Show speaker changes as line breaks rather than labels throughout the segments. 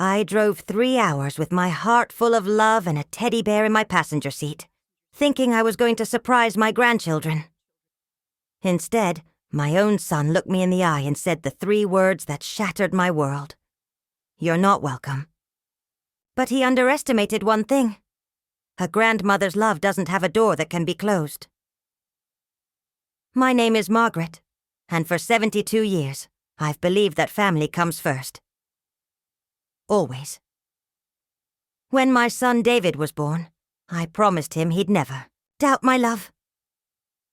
I drove 3 hours with my heart full of love and a teddy bear in my passenger seat, thinking I was going to surprise my grandchildren. Instead, my own son looked me in the eye and said the 3 words that shattered my world. "You're not welcome." But he underestimated one thing. A grandmother's love doesn't have a door that can be closed. My name is Margaret, and for 72 years, I've believed that family comes first. Always. When my son David was born, I promised him he'd never doubt my love.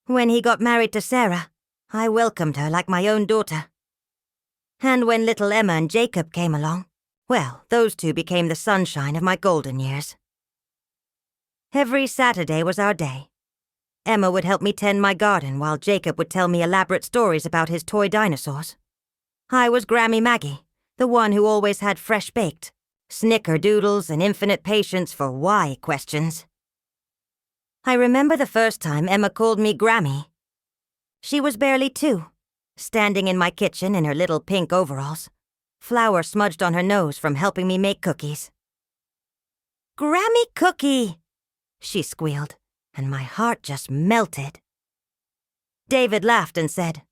When he got married to Sarah, I welcomed her like my own daughter. And when little Emma and Jacob came along, well, those 2 became the sunshine of my golden years. Every Saturday was our day. Emma would help me tend my garden while Jacob would tell me elaborate stories about his toy dinosaurs. I was Grammy Maggie, the one who always had fresh-baked, snickerdoodles and infinite patience for why questions. I remember the first time Emma called me Grammy. She was barely 2, standing in my kitchen in her little pink overalls, flour smudged on her nose from helping me make cookies. "Grammy Cookie!" she squealed, and my heart just melted. David laughed and said,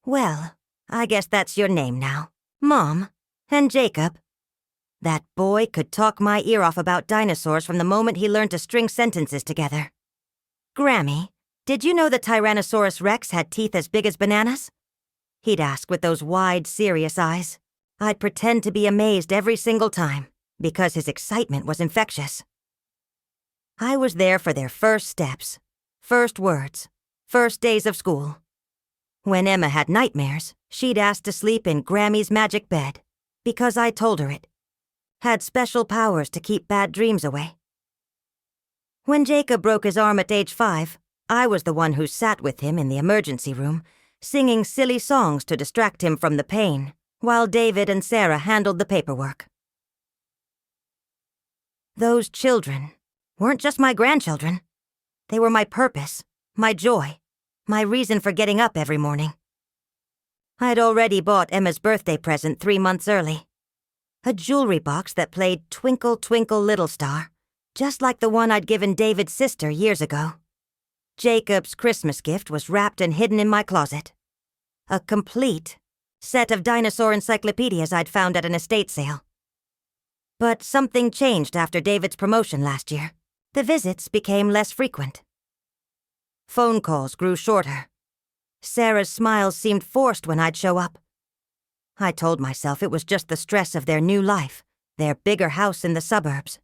"Well, I guess that's your name now, Mom. And Jacob." That boy could talk my ear off about dinosaurs from the moment he learned to string sentences together. "Grammy, did you know the Tyrannosaurus Rex had teeth as big as bananas?" He'd ask with those wide, serious eyes. I'd pretend to be amazed every single time, because his excitement was infectious. I was there for their first steps, first words, first days of school. When Emma had nightmares, she'd ask to sleep in Grammy's magic bed, because I told her it. Had special powers to keep bad dreams away. When Jacob broke his arm at age 5, I was the one who sat with him in the emergency room, singing silly songs to distract him from the pain, while David and Sarah handled the paperwork. Those children weren't just my grandchildren. They were my purpose, my joy, my reason for getting up every morning. I'd already bought Emma's birthday present 3 months early. A jewelry box that played Twinkle, Twinkle, Little Star, just like the one I'd given David's sister years ago. Jacob's Christmas gift was wrapped and hidden in my closet. A complete set of dinosaur encyclopedias I'd found at an estate sale. But something changed after David's promotion last year. The visits became less frequent. Phone calls grew shorter. Sarah's smiles seemed forced when I'd show up. I told myself it was just the stress of their new life, their bigger house in the suburbs,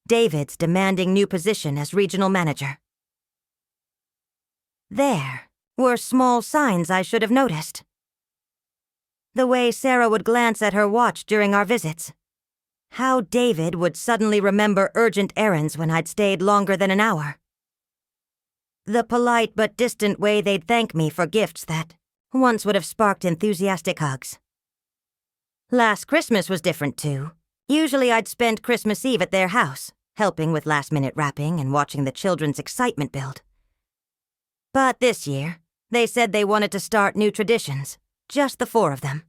David's demanding new position as regional manager. There were small signs I should have noticed. The way Sarah would glance at her watch during our visits. How David would suddenly remember urgent errands when I'd stayed longer than an hour. The polite but distant way they'd thank me for gifts that once would have sparked enthusiastic hugs. Last Christmas was different too. Usually I'd spend Christmas Eve at their house, helping with last-minute wrapping and watching the children's excitement build. But this year, they said they wanted to start new traditions, just the 4 of them.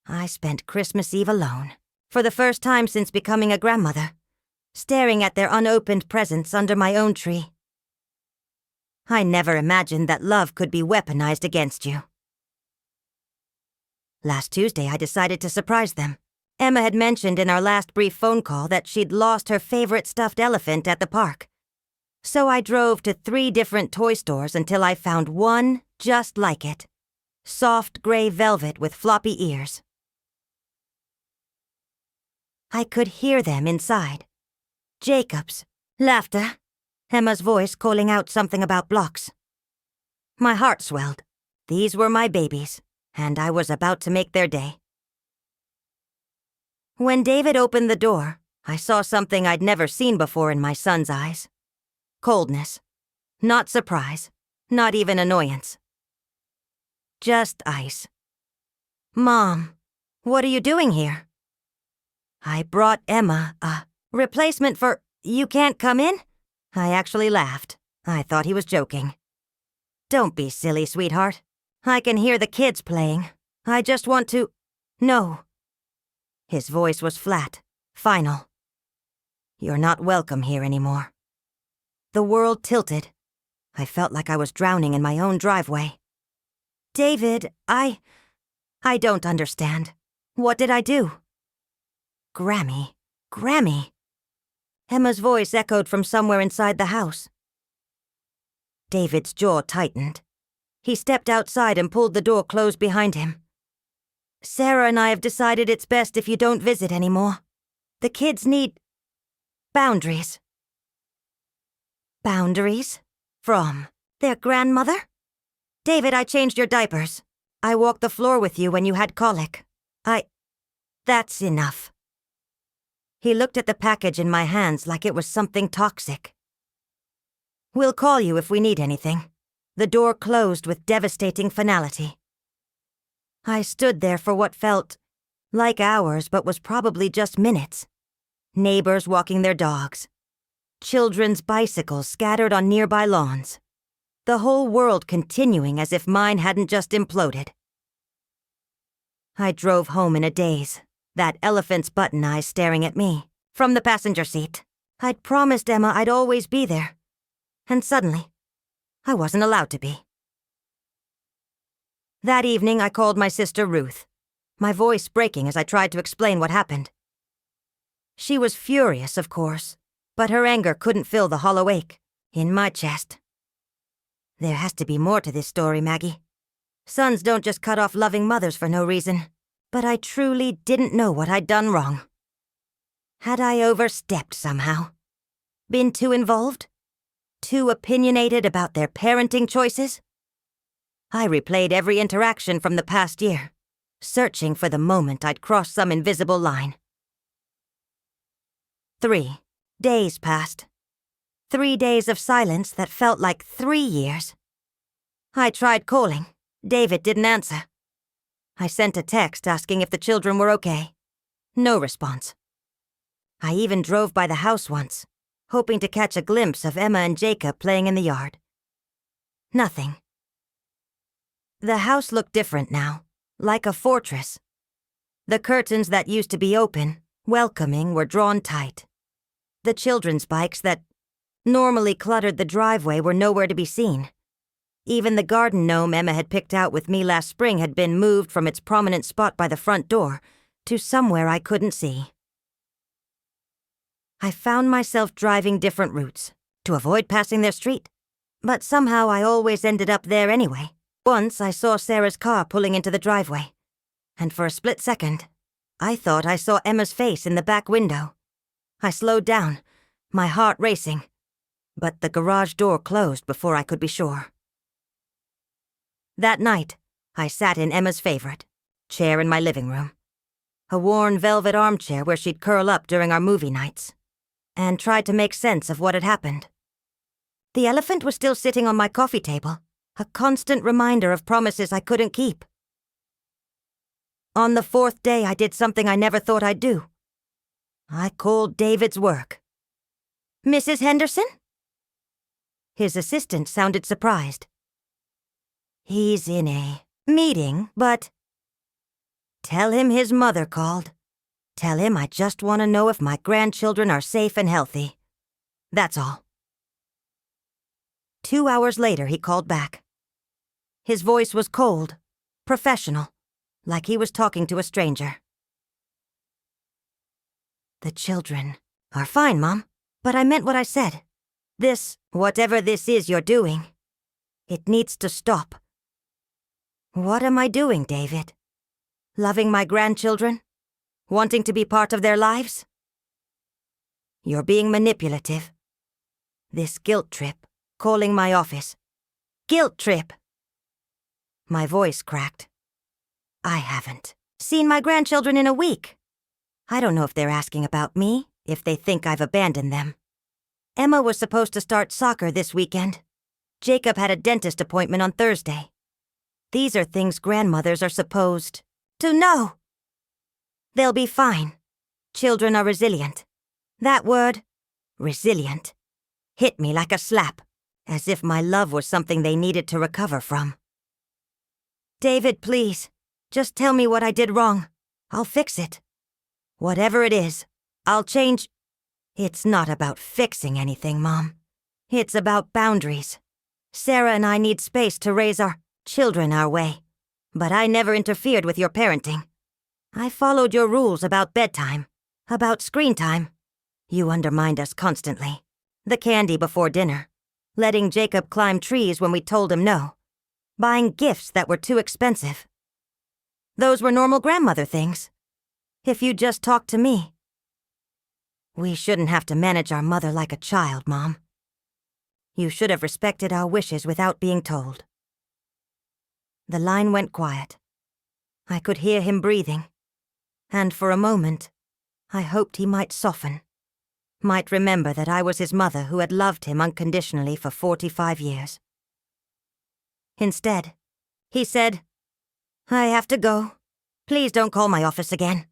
I spent Christmas Eve alone, for the first time since becoming a grandmother, staring at their unopened presents under my own tree. I never imagined that love could be weaponized against you. Last Tuesday, I decided to surprise them. Emma had mentioned in our last brief phone call that she'd lost her favorite stuffed elephant at the park. So I drove to 3 different toy stores until I found one just like it. Soft gray velvet with floppy ears. I could hear them inside. Jacob's laughter, Emma's voice calling out something about blocks. My heart swelled. These were my babies, and I was about to make their day. When David opened the door, I saw something I'd never seen before in my son's eyes. Coldness. Not surprise. Not even annoyance. Just ice. "Mom, what are you doing here?" I brought Emma a replacement for "You can't come in?" I actually laughed. I thought he was joking. "Don't be silly, sweetheart. I can hear the kids playing. I just want to..." "No." His voice was flat, final. "You're not welcome here anymore." The world tilted. I felt like I was drowning in my own driveway. "David, I don't understand. What did I do?" "Grammy. Emma's voice echoed from somewhere inside the house. David's jaw tightened. He stepped outside and pulled the door closed behind him. "Sarah and I have decided it's best if you don't visit anymore. The kids need boundaries." "Boundaries? From their grandmother?" "David, I changed your diapers. I walked the floor with you when you had colic. That's enough." He looked at the package in my hands like it was something toxic. "We'll call you if we need anything." The door closed with devastating finality. I stood there for what felt like hours but was probably just minutes. Neighbors walking their dogs. Children's bicycles scattered on nearby lawns. The whole world continuing as if mine hadn't just imploded. I drove home in a daze, that elephant's button eyes staring at me, from the passenger seat. I'd promised Emma I'd always be there. And suddenly, I wasn't allowed to be. That evening, I called my sister Ruth, my voice breaking as I tried to explain what happened. She was furious, of course, but her anger couldn't fill the hollow ache in my chest. There has to be more to this story, Maggie. Sons don't just cut off loving mothers for no reason, but I truly didn't know what I'd done wrong. Had I overstepped somehow? Been too involved? Too opinionated about their parenting choices? I replayed every interaction from the past year, searching for the moment I'd crossed some invisible line. 3 days passed. 3 days of silence that felt like 3 years. I tried calling. David didn't answer. I sent a text asking if the children were okay. No response. I even drove by the house once, hoping to catch a glimpse of Emma and Jacob playing in the yard. Nothing. The house looked different now, like a fortress. The curtains that used to be open, welcoming, were drawn tight. The children's bikes that normally cluttered the driveway were nowhere to be seen. Even the garden gnome Emma had picked out with me last spring had been moved from its prominent spot by the front door to somewhere I couldn't see. I found myself driving different routes to avoid passing their street, but somehow I always ended up there anyway. Once I saw Sarah's car pulling into the driveway, and for a split second, I thought I saw Emma's face in the back window. I slowed down, my heart racing, but the garage door closed before I could be sure. That night, I sat in Emma's favorite chair in my living room, a worn velvet armchair where she'd curl up during our movie nights, and tried to make sense of what had happened. The elephant was still sitting on my coffee table, a constant reminder of promises I couldn't keep. On the 4th day, I did something I never thought I'd do. I called David's work. "Mrs. Henderson?" His assistant sounded surprised. "He's in a meeting, but..." "Tell him his mother called. Tell him I just want to know if my grandchildren are safe and healthy. That's all." 2 hours later, he called back. His voice was cold, professional, like he was talking to a stranger. "The children are fine, Mom, but I meant what I said. Whatever this is you're doing, it needs to stop." "What am I doing, David? Loving my grandchildren? Wanting to be part of their lives?" "You're being manipulative. This guilt trip, calling my office. Guilt trip!" My voice cracked. "I haven't seen my grandchildren in a week. I don't know if they're asking about me, if they think I've abandoned them. Emma was supposed to start soccer this weekend. Jacob had a dentist appointment on Thursday. These are things grandmothers are supposed to know. They'll be fine. Children are resilient. That word, resilient, hit me like a slap, as if my love was something they needed to recover from. "David, please, just tell me what I did wrong. I'll fix it." Whatever it is, I'll change. It's not about fixing anything, Mom. It's about boundaries. Sarah and I need space to raise our children our way. But I never interfered with your parenting. I followed your rules about bedtime, about screen time. You undermined us constantly. The candy before dinner, letting Jacob climb trees when we told him no, buying gifts that were too expensive. Those were normal grandmother things. If you just talked to me. We shouldn't have to manage our mother like a child, Mom. You should have respected our wishes without being told. The line went quiet. I could hear him breathing. And for a moment, I hoped he might soften, might remember that I was his mother who had loved him unconditionally for 45 years. Instead, he said, "I have to go. Please don't call my office again."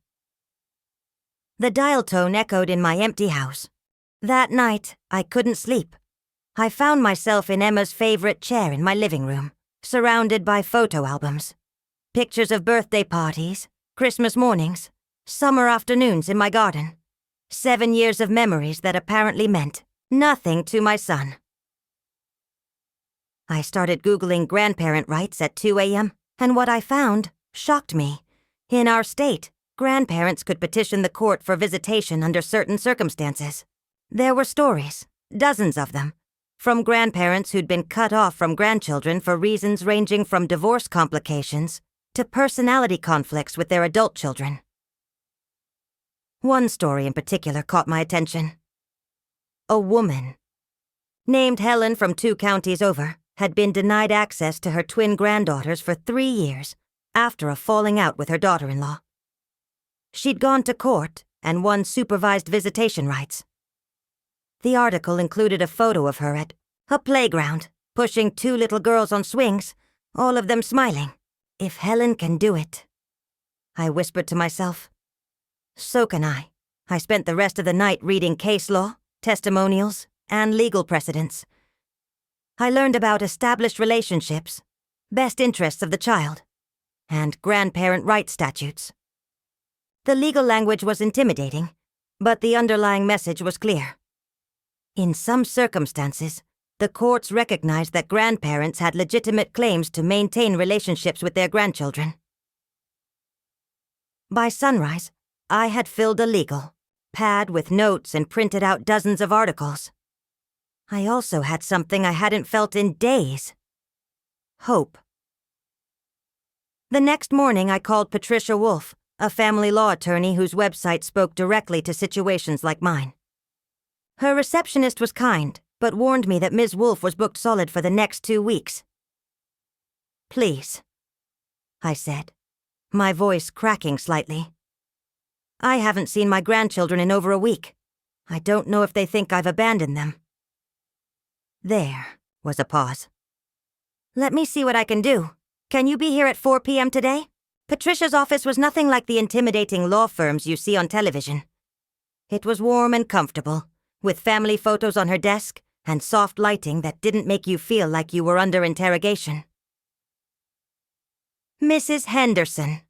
The dial tone echoed in my empty house. That night, I couldn't sleep. I found myself in Emma's favorite chair in my living room, surrounded by photo albums. Pictures of birthday parties, Christmas mornings, summer afternoons in my garden. 7 years of memories that apparently meant nothing to my son. I started Googling grandparent rights at 2 a.m., and what I found shocked me. In our state, grandparents could petition the court for visitation under certain circumstances. There were stories, dozens of them, from grandparents who'd been cut off from grandchildren for reasons ranging from divorce complications to personality conflicts with their adult children. One story in particular caught my attention. A woman, named Helen from 2 counties over, had been denied access to her twin granddaughters for 3 years after a falling out with her daughter-in-law. She'd gone to court and won supervised visitation rights. The article included a photo of her at a playground, pushing 2 little girls on swings, all of them smiling. If Helen can do it, I whispered to myself, so can I. I spent the rest of the night reading case law, testimonials, and legal precedents. I learned about established relationships, best interests of the child, and grandparent rights statutes. The legal language was intimidating, but the underlying message was clear. In some circumstances, the courts recognized that grandparents had legitimate claims to maintain relationships with their grandchildren. By sunrise, I had filled a legal pad with notes and printed out dozens of articles. I also had something I hadn't felt in days: hope. The next morning, I called Patricia Wolfe, a family law attorney whose website spoke directly to situations like mine. Her receptionist was kind, but warned me that Ms. Wolfe was booked solid for the next 2 weeks. "Please," I said, my voice cracking slightly. "I haven't seen my grandchildren in over a week. I don't know if they think I've abandoned them." There was a pause. "Let me see what I can do. Can you be here at 4 p.m. today?" Patricia's office was nothing like the intimidating law firms you see on television. It was warm and comfortable, with family photos on her desk and soft lighting that didn't make you feel like you were under interrogation. "Mrs. Henderson,"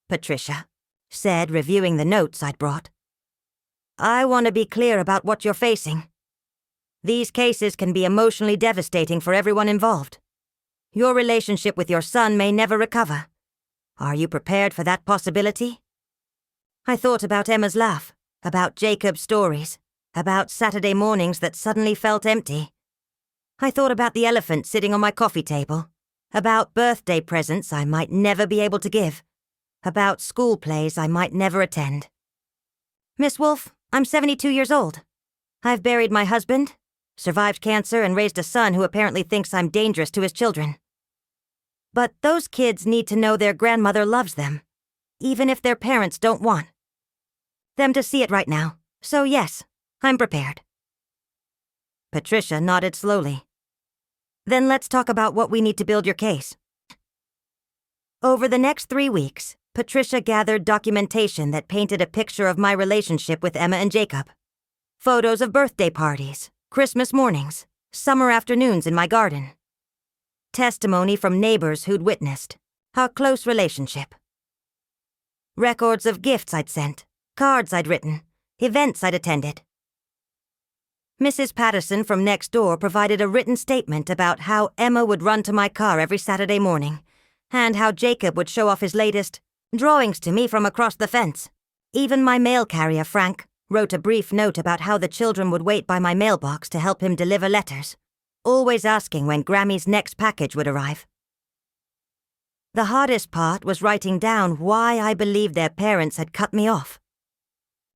Patricia said, reviewing the notes I'd brought. "I want to be clear about what you're facing. These cases can be emotionally devastating for everyone involved. Your relationship with your son may never recover. Are you prepared for that possibility?" I thought about Emma's laugh, about Jacob's stories, about Saturday mornings that suddenly felt empty. I thought about the elephant sitting on my coffee table, about birthday presents I might never be able to give, about school plays I might never attend. "Miss Wolfe, I'm 72 years old. I've buried my husband, survived cancer, and raised a son who apparently thinks I'm dangerous to his children. But those kids need to know their grandmother loves them, even if their parents don't want them to see it right now. So yes, I'm prepared." Patricia nodded slowly. "Then let's talk about what we need to build your case." Over the next 3 weeks, Patricia gathered documentation that painted a picture of my relationship with Emma and Jacob. Photos of birthday parties, Christmas mornings, summer afternoons in my garden. Testimony from neighbors who'd witnessed our close relationship. Records of gifts I'd sent, cards I'd written, events I'd attended. Mrs. Patterson from next door provided a written statement about how Emma would run to my car every Saturday morning, and how Jacob would show off his latest drawings to me from across the fence. Even my mail carrier, Frank, wrote a brief note about how the children would wait by my mailbox to help him deliver letters, always asking when Grammy's next package would arrive. The hardest part was writing down why I believed their parents had cut me off.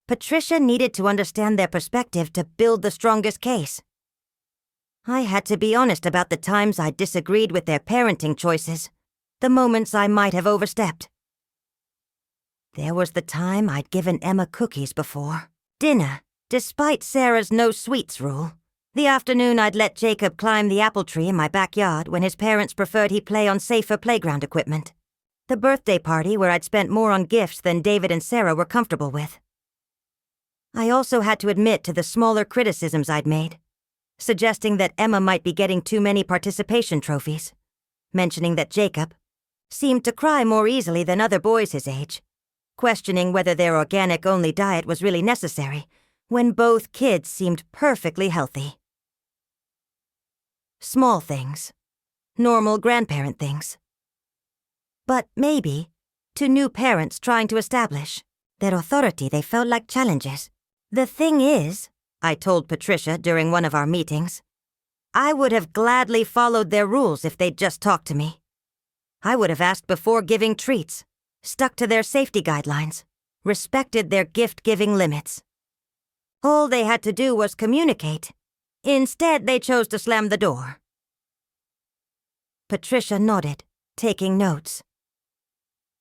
Patricia needed to understand their perspective to build the strongest case. I had to be honest about the times I disagreed with their parenting choices, the moments I might have overstepped. There was the time I'd given Emma cookies before dinner, despite Sarah's no sweets rule. The afternoon I'd let Jacob climb the apple tree in my backyard when his parents preferred he play on safer playground equipment. The birthday party where I'd spent more on gifts than David and Sarah were comfortable with. I also had to admit to the smaller criticisms I'd made, suggesting that Emma might be getting too many participation trophies, mentioning that Jacob seemed to cry more easily than other boys his age, questioning whether their organic-only diet was really necessary when both kids seemed perfectly healthy. Small things. Normal grandparent things. But maybe, to new parents trying to establish their authority, they felt like challenges. The thing is, I told Patricia during one of our meetings, I would have gladly followed their rules if they'd just talked to me. I would have asked before giving treats, stuck to their safety guidelines, respected their gift-giving limits. All they had to do was communicate. Instead, they chose to slam the door. Patricia nodded, taking notes.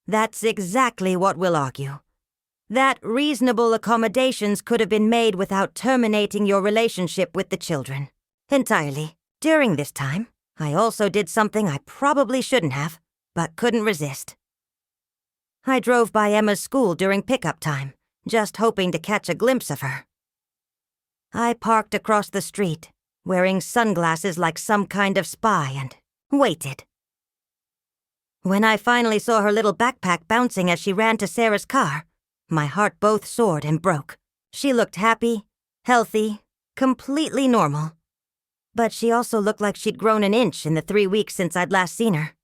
That's exactly what we'll argue. That reasonable accommodations could have been made without terminating your relationship with the children. Entirely. During this time, I also did something I probably shouldn't have, but couldn't resist. I drove by Emma's school during pickup time, just hoping to catch a glimpse of her. I parked across the street, wearing sunglasses like some kind of spy, and waited. When I finally saw her little backpack bouncing as she ran to Sarah's car, my heart both soared and broke. She looked happy, healthy, completely normal. But she also looked like she'd grown an inch in the 3 weeks since I'd last seen her.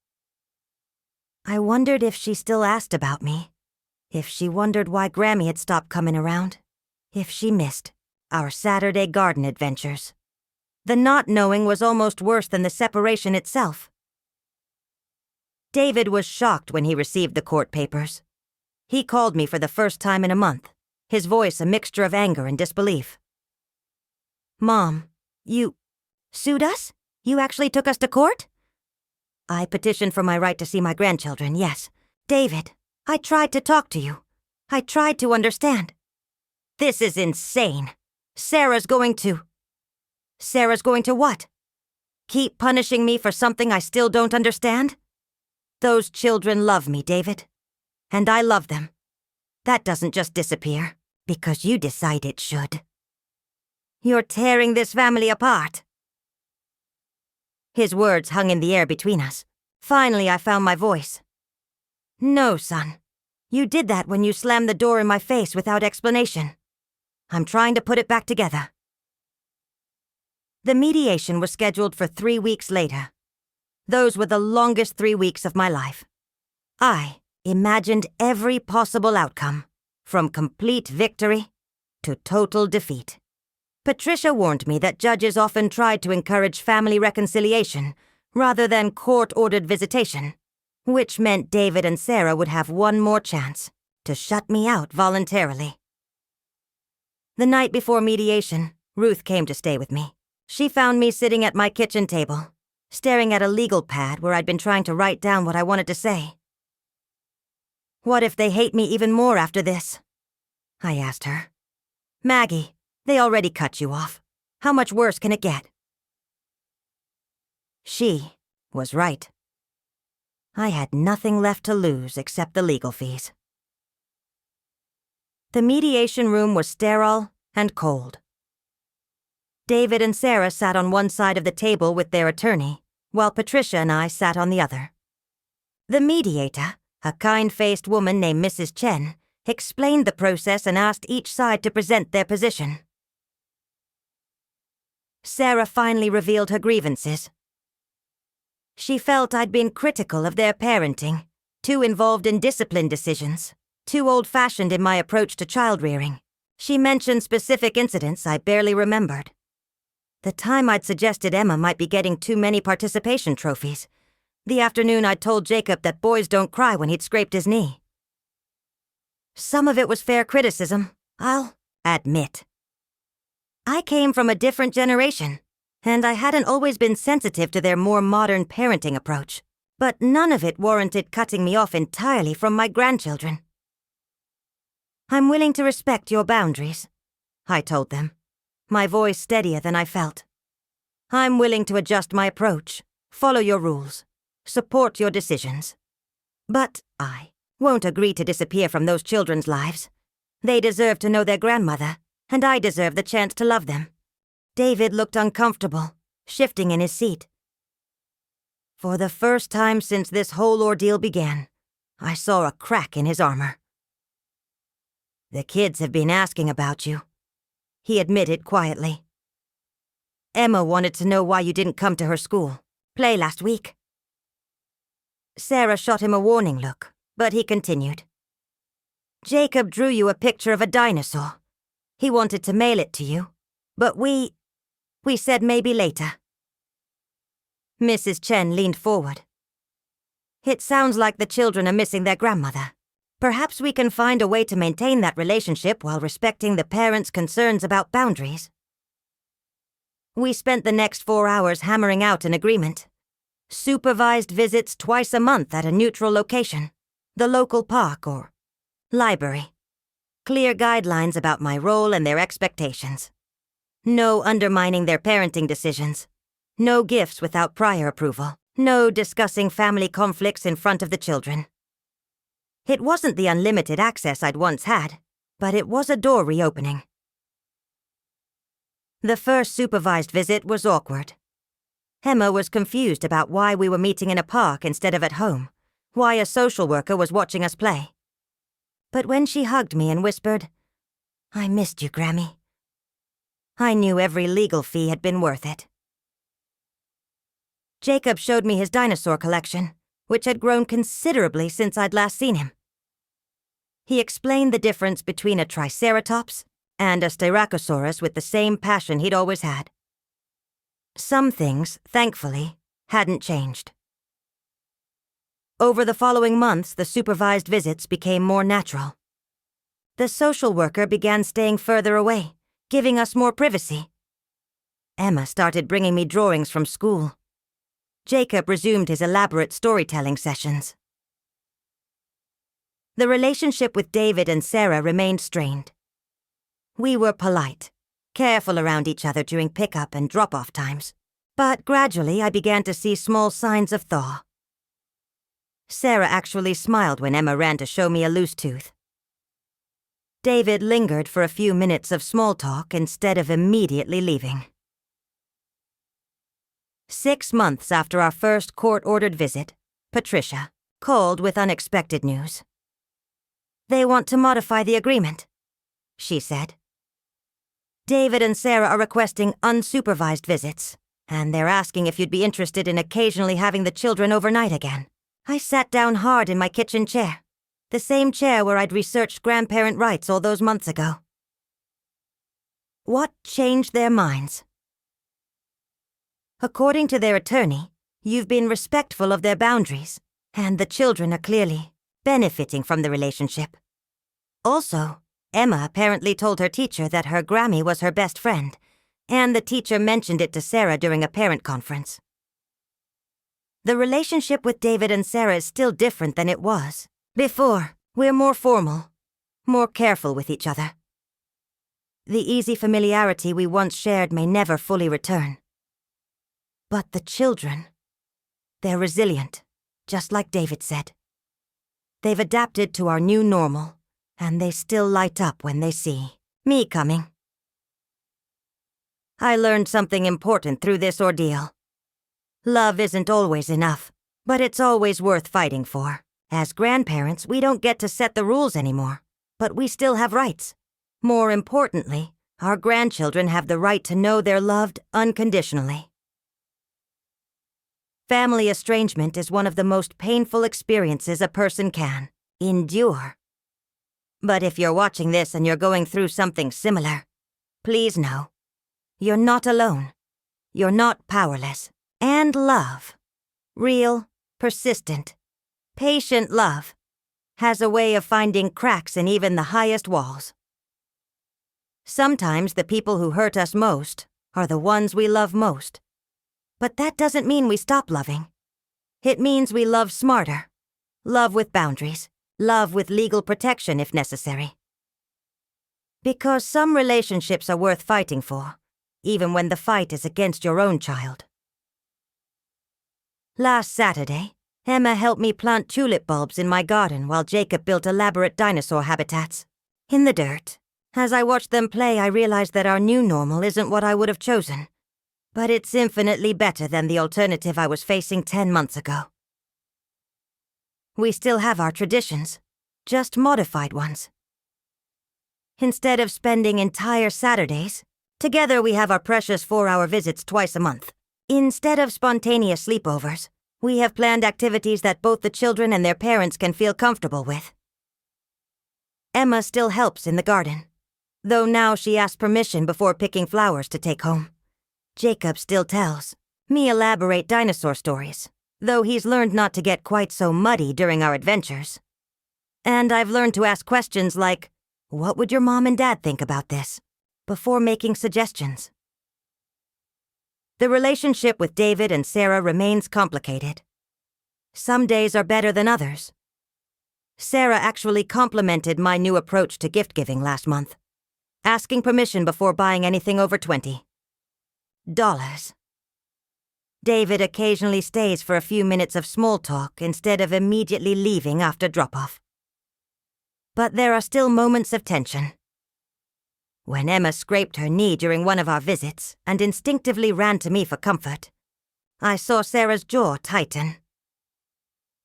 I wondered if she still asked about me, if she wondered why Grammy had stopped coming around, if she missed our Saturday garden adventures. The not knowing was almost worse than the separation itself. David was shocked when he received the court papers. He called me for the first time in a month, his voice a mixture of anger and disbelief. "Mom, you sued us? You actually took us to court?" "I petitioned for my right to see my grandchildren, yes. David, I tried to talk to you. I tried to understand." "This is insane. Sarah's going to what? Keep punishing me for something I still don't understand? Those children love me, David. And I love them. That doesn't just disappear because you decide it should. You're tearing this family apart." His words hung in the air between us. Finally, I found my voice. "No, son. You did that when you slammed the door in my face without explanation. I'm trying to put it back together." The mediation was scheduled for 3 weeks later. Those were the longest 3 weeks of my life. I imagined every possible outcome, from complete victory to total defeat. Patricia warned me that judges often tried to encourage family reconciliation rather than court-ordered visitation, which meant David and Sarah would have one more chance to shut me out voluntarily. The night before mediation, Ruth came to stay with me. She found me sitting at my kitchen table, staring at a legal pad where I'd been trying to write down what I wanted to say. "What if they hate me even more after this?" I asked her. "Maggie, they already cut you off. How much worse can it get?" She was right. I had nothing left to lose except the legal fees. The mediation room was sterile and cold. David and Sarah sat on one side of the table with their attorney, while Patricia and I sat on the other. The mediator, a kind-faced woman named Mrs. Chen, explained the process and asked each side to present their position. Sarah finally revealed her grievances. She felt I'd been critical of their parenting, too involved in discipline decisions, too old-fashioned in my approach to child-rearing. She mentioned specific incidents I barely remembered. The time I'd suggested Emma might be getting too many participation trophies. The afternoon I'd told Jacob that boys don't cry when he'd scraped his knee. Some of it was fair criticism, I'll admit. I came from a different generation, and I hadn't always been sensitive to their more modern parenting approach. But none of it warranted cutting me off entirely from my grandchildren. I'm willing to respect your boundaries, I told them, my voice steadier than I felt. I'm willing to adjust my approach, follow your rules, support your decisions. But I won't agree to disappear from those children's lives. They deserve to know their grandmother, and I deserve the chance to love them. David looked uncomfortable, shifting in his seat. For the first time since this whole ordeal began, I saw a crack in his armor. The kids have been asking about you, he admitted quietly. Emma wanted to know why you didn't come to her school play last week. Sarah shot him a warning look, but he continued. Jacob drew you a picture of a dinosaur. He wanted to mail it to you, but we said maybe later. Mrs. Chen leaned forward. It sounds like the children are missing their grandmother. Perhaps we can find a way to maintain that relationship while respecting the parents' concerns about boundaries. We spent the next 4 hours hammering out an agreement. Supervised visits twice a month at a neutral location, the local park or library. Clear guidelines about my role and their expectations. No undermining their parenting decisions. No gifts without prior approval. No discussing family conflicts in front of the children. It wasn't the unlimited access I'd once had, but it was a door reopening. The first supervised visit was awkward. Emma was confused about why we were meeting in a park instead of at home, why a social worker was watching us play. But when she hugged me and whispered, "I missed you, Grammy," I knew every legal fee had been worth it. Jacob showed me his dinosaur collection, which had grown considerably since I'd last seen him. He explained the difference between a Triceratops and a Styracosaurus with the same passion he'd always had. Some things, thankfully, hadn't changed. Over the following months, the supervised visits became more natural. The social worker began staying further away, giving us more privacy. Emma started bringing me drawings from school. Jacob resumed his elaborate storytelling sessions. The relationship with David and Sarah remained strained. We were polite, careful around each other during pickup and drop-off times, but gradually I began to see small signs of thaw. Sarah actually smiled when Emma ran to show me a loose tooth. David lingered for a few minutes of small talk instead of immediately leaving. 6 months after our first court-ordered visit, Patricia called with unexpected news. They want to modify the agreement, she said. David and Sarah are requesting unsupervised visits, and they're asking if you'd be interested in occasionally having the children overnight again. I sat down hard in my kitchen chair, the same chair where I'd researched grandparent rights all those months ago. What changed their minds? According to their attorney, you've been respectful of their boundaries, and the children are clearly benefiting from the relationship. Also, Emma apparently told her teacher that her Grammy was her best friend, and the teacher mentioned it to Sarah during a parent conference. The relationship with David and Sarah is still different than it was. Before, we're more formal, more careful with each other. The easy familiarity we once shared may never fully return. But the children, they're resilient, just like David said. They've adapted to our new normal, and they still light up when they see me coming. I learned something important through this ordeal. Love isn't always enough, but it's always worth fighting for. As grandparents, we don't get to set the rules anymore. but we still have rights. More importantly, our grandchildren have the right to know they're loved unconditionally. Family estrangement is one of the most painful experiences a person can endure. But if you're watching this and you're going through something similar, please know, you're not alone. You're not powerless. And love, real, persistent, patient love, has a way of finding cracks in even the highest walls. Sometimes the people who hurt us most are the ones we love most. But that doesn't mean we stop loving. It means we love smarter, love with boundaries, love with legal protection if necessary. Because some relationships are worth fighting for, even when the fight is against your own child. Last Saturday, Emma helped me plant tulip bulbs in my garden while Jacob built elaborate dinosaur habitats. In the dirt. As I watched them play, I realized that our new normal isn't what I would have chosen. But it's infinitely better than the alternative I was facing 10 months ago. We still have our traditions, just modified ones. Instead of spending entire Saturdays, together we have our precious 4-hour visits twice a month. Instead of spontaneous sleepovers, we have planned activities that both the children and their parents can feel comfortable with. Emma still helps in the garden, though now she asks permission before picking flowers to take home. Jacob still tells me elaborate dinosaur stories, though he's learned not to get quite so muddy during our adventures. And I've learned to ask questions like, "What would your mom and dad think about this?" before making suggestions. The relationship with David and Sarah remains complicated. Some days are better than others. Sarah actually complimented my new approach to gift-giving last month, asking permission before buying anything over $20. David occasionally stays for a few minutes of small talk instead of immediately leaving after drop-off. But there are still moments of tension. When Emma scraped her knee during one of our visits and instinctively ran to me for comfort, I saw Sarah's jaw tighten.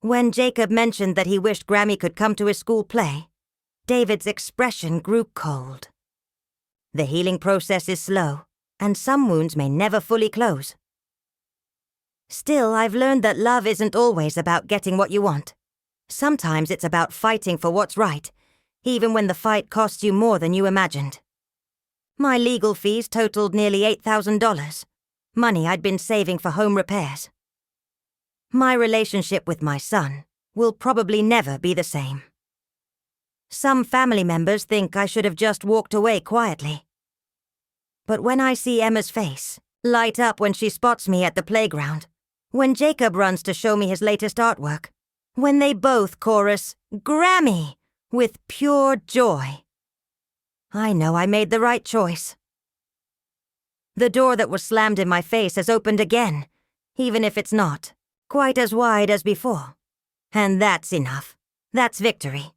When Jacob mentioned that he wished Grammy could come to his school play, David's expression grew cold. The healing process is slow, and some wounds may never fully close. Still, I've learned that love isn't always about getting what you want. Sometimes it's about fighting for what's right, even when the fight costs you more than you imagined. My legal fees totaled nearly $8,000, money I'd been saving for home repairs. My relationship with my son will probably never be the same. Some family members think I should have just walked away quietly. But when I see Emma's face light up when she spots me at the playground, when Jacob runs to show me his latest artwork, when they both chorus, "Grammy!" with pure joy, I know I made the right choice. The door that was slammed in my face has opened again, even if it's not quite as wide as before. And that's enough. That's victory.